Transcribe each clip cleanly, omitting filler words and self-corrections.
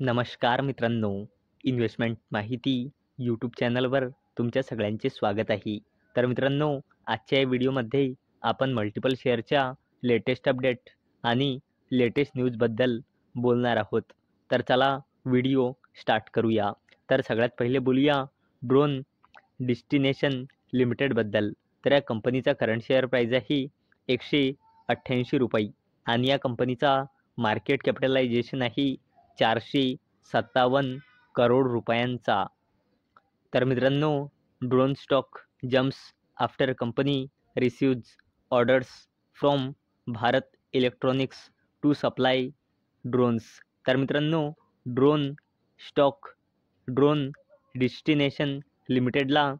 नमस्कार मित्रांनो, इन्व्हेस्टमेंट माहिती यूट्यूब चॅनलवर तुमच्या सगळ्यांचे स्वागत आहे. तर मित्रांनो, आजच्या या व्हिडिओमध्ये आपण मल्टिपल शेअरच्या लेटेस्ट अपडेट आणि लेटेस्ट न्यूजबद्दल बोलणार आहोत. तर चला व्हिडिओ स्टार्ट करूया. तर सगळ्यात पहिले बोलूया ड्रोन डेस्टिनेशन लिमिटेडबद्दल. तर या कंपनीचा करंट शेअर प्राईज आहे ₹188 आणि या कंपनीचा मार्केट कॅपिटलायझेशन आहे 457 करोड रुपयांचा. तर मित्रांनो, drone stock jumps after company receives orders from Bharat Electronics to supply drones. तर मित्रांनो, ड्रोन डेस्टिनेशन लिमिटेडला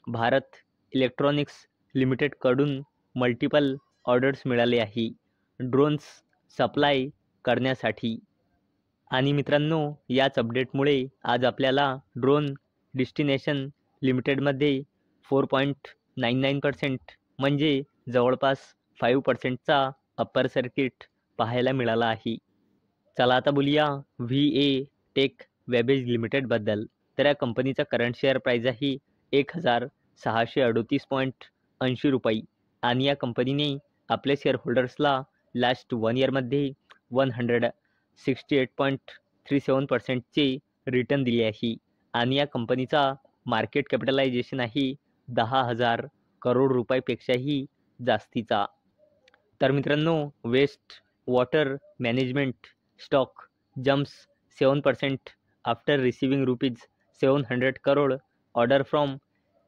भारत इलेक्ट्रॉनिक्स लिमिटेडकडून मल्टिपल ऑर्डर्स मिळाले आहे ड्रोन्स सप्लाय करण्यासाठी. आणि मित्रांनो, याच अपडेटमुळे आज आपल्याला ड्रोन डेस्टिनेशन लिमिटेडमध्ये 4.99% म्हणजे जवळपास 5%चा अप्पर सर्किट पाहायला मिळाला आहे. चला आता बोलूया VA टेक वेबेज लिमिटेडबद्दल. तर या कंपनीचा करंट शेअर प्राईज आहे ₹1,638.80 आणि या कंपनीने आपल्या शेअर होल्डर्सला लास्ट 1 इयरमध्ये 168.37% रिटर्न दिले आहे आणि या कंपनीचा मार्केट कॅपिटलायझेशन आहे 10,000 करोड रुपयापेक्षाही जास्तीचा. तर मित्रांनो, waste water management stock jumps 7% after receiving ₹700 crore order from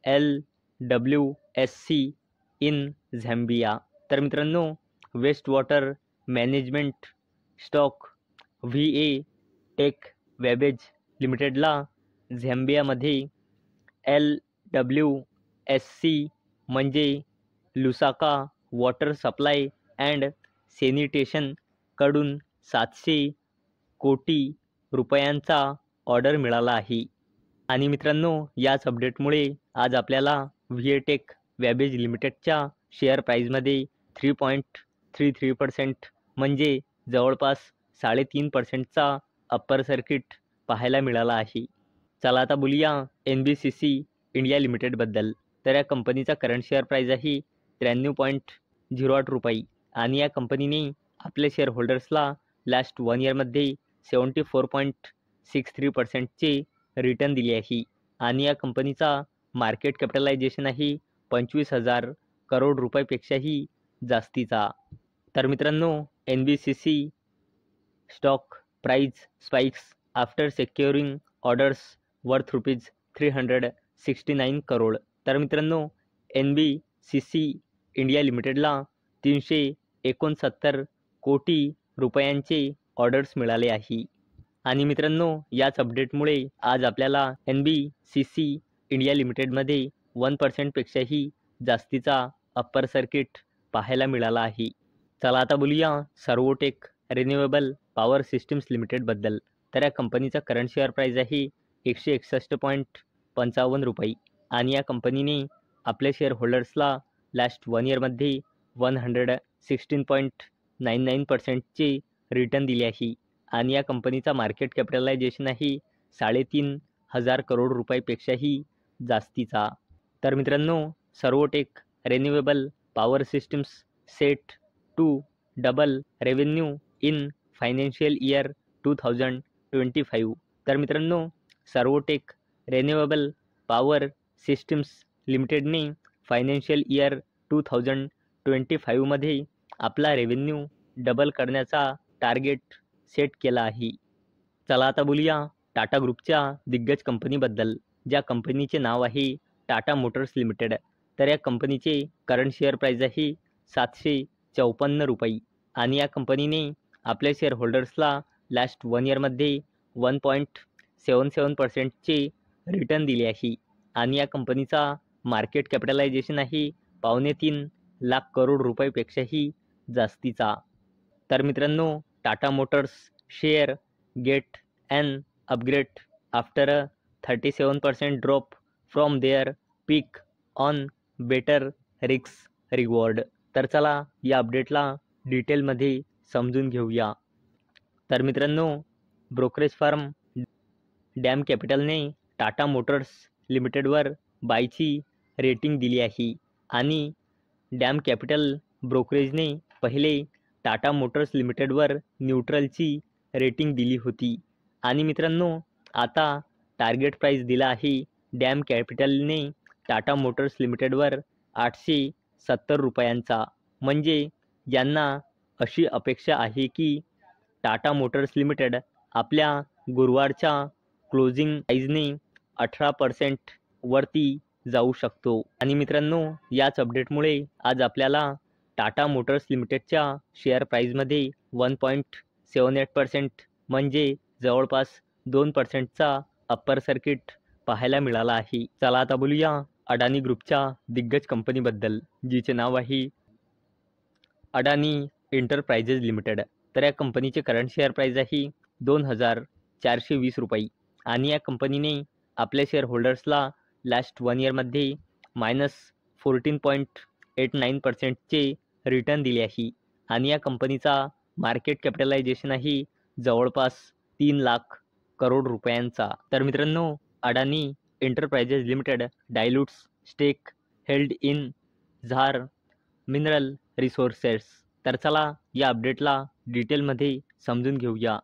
LWSC in Zambia. तर मित्रांनो, waste water management stock VA Tech Wabag लिमिटेडला झॅम्बियामध्ये LWSC म्हणजे Lusaka water supply and sanitation कडून 700 कोटी रुपयांचा ऑर्डर मिळाला आहे. आणि मित्रांनो, याच अपडेटमुळे आज आपल्याला VA टेक वेबेज लिमिटेडच्या शेअर प्राईजमध्ये 3.33% म्हणजे जवळपास 3.5%चा अप्पर सर्किट पाहायला मिळाला आहे. चला आता बोलूया NBCC इंडिया लिमिटेडबद्दल. तर या कंपनीचा करंट शेअर प्राईज आहे ₹93.08 आणि या कंपनीने आपल्या शेअर होल्डर्सला लास्ट 1 इयरमध्ये 74.63%चे रिटर्न दिले आहे आणि या कंपनीचा मार्केट कॅपिटलायझेशन आहे 25,000 करोड रुपयापेक्षाही जास्तीचा. तर मित्रांनो, NBCC stock price spikes after सेक्युरिंग orders worth ₹369 crore. तर मित्रांनो, NBCC इंडिया लिमिटेडला 369 कोटी रुपयांचे ऑर्डर्स मिळाले आहे. आणि मित्रांनो, याच अपडेटमुळे आज आपल्याला NBCC इंडिया लिमिटेडमध्ये 1% पेक्षाही जास्तीचा अप्पर सर्किट पाहायला मिळाला आहे. चला आता बोलूया सर्वोटेक रिन्युएबल पॉवर सिस्टम्स लिमिटेडबद्दल. तर या कंपनीचा करंट शेअर प्राईज आहे ₹161.55 आणि या कंपनीने आपल्या शेअर होल्डर्सला लास्ट 1 इयरमध्ये 116.99%चे रिटर्न दिले आहे आणि या कंपनीचा मार्केट कॅपिटलायझेशन आहे 3,500 करोड रुपयापेक्षाही जास्तीचा. तर मित्रांनो, Servotech renewable power systems set to double revenue in financial year 2025. तर मित्रांनो, सर्वोटेक रिन्युएबल पॉवर सिस्टम्स लिमिटेडने फायनान्शियल इयर 2025मध्ये आपला रेव्हेन्यू डबल करण्याचा टार्गेट सेट केला आहे. चला आता बोलूया टाटा ग्रुपच्या दिग्गज कंपनीबद्दल, ज्या कंपनीचे नाव आहे टाटा मोटर्स लिमिटेड. तर या कंपनीचे करंट शेअर प्राईज आहे ₹754 आणि या कंपनीने आपल्या शेअर होल्डर्सला लास्ट 1 इयरमध्ये 1.77%चे रिटर्न दिले आहे आणि या कंपनीचा मार्केट कॅपिटलायझेशन आहे 2.25 लाख करोड रुपयापेक्षाही जास्तीचा. तर मित्रांनो, Tata Motors share get an upgrade after a 37% drop from their peak on better risk reward. तर चला या अपडेटला डिटेलमध्ये समजून घेऊया. तर मित्रांनो, ब्रोकरेज फर्म डॅम कॅपिटलने टाटा मोटर्स लिमिटेडवर बायची रेटिंग दिली आहे आणि डॅम कॅपिटल ब्रोकरेजने पहिले टाटा मोटर्स लिमिटेडवर न्यूट्रलची रेटिंग दिली होती. आणि मित्रांनो, आता टार्गेट प्राईस दिला आहे डॅम कॅपिटलने टाटा मोटर्स लिमिटेडवर 870 रुपयांचा. म्हणजे ज्यांना अशी अपेक्षा आहे की टाटा मोटर्स लिमिटेड आपल्या गुरुवारच्या क्लोजिंग प्राईजने 18% वरती जाऊ शकतो. आणि मित्रांनो, याच अपडेटमुळे आज आपल्याला टाटा मोटर्स लिमिटेडच्या शेअर प्राईजमध्ये 1.78% म्हणजे जवळपास 2%चा अप्पर सर्किट पाहायला मिळाला आहे. चला आता बोलूया अडानी ग्रुपच्या दिग्गज कंपनीबद्दल, जिचे नाव आहे अडानी एंटरप्राइजेस लिमिटेड. तर या कंपनीचे करंट शेअर प्राईज आहे 2,420 रुपये आणि या कंपनीने आपल्या शेअर होल्डर्सला लास्ट 1 इयरमध्ये -14.89%चे रिटर्न दिले आहे. आणि या कंपनीचा मार्केट कॅपिटलायझेशन आहे जवळपास 3 लाख करोड रुपयांचा. तर मित्रांनो, Adani Enterprises Limited dilutes stake held in Jhar Mineral Resources. तर चला या अपडेटला डिटेलमध्ये समजून घेऊया.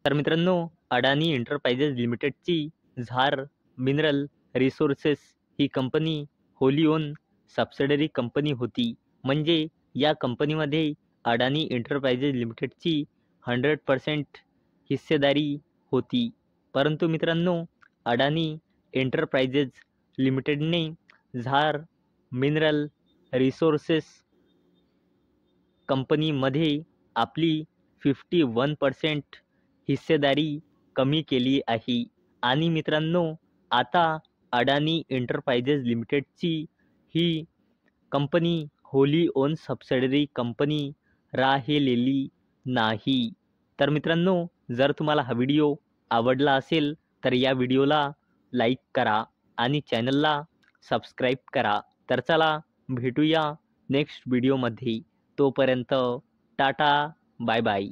तर मित्रांनो, अडानी एंटरप्राइजेस लिमिटेडची झार मिनरल रिसोर्सेस ही company wholly owned subsidiary company होती. म्हणजे या कंपनीमध्ये अडानी एंटरप्राइजेस लिमिटेडची 100% हिस्सेदारी होती. परंतु मित्रांनो, अडानी एंटरप्राइजेस लिमिटेडने झार मिनरल रिसोर्सेस कंपनीमध्ये आपली 51% हिस्सेदारी कमी केली आहे. आणि मित्रांनो, आता अडानी एंटरप्राइजेस लिमिटेडची ही company wholly owned subsidiary company राहिलेली नाही. तर मित्रांनो, जर तुम्हाला हा व्हिडिओ आवडला असेल तर या व्हिडिओला लाईक करा आणि चॅनलला सबस्क्राईब करा. तर चला भेटूया नेक्स्ट व्हिडिओमध्ये. तोपर्यंत टाटा, बाय बाय.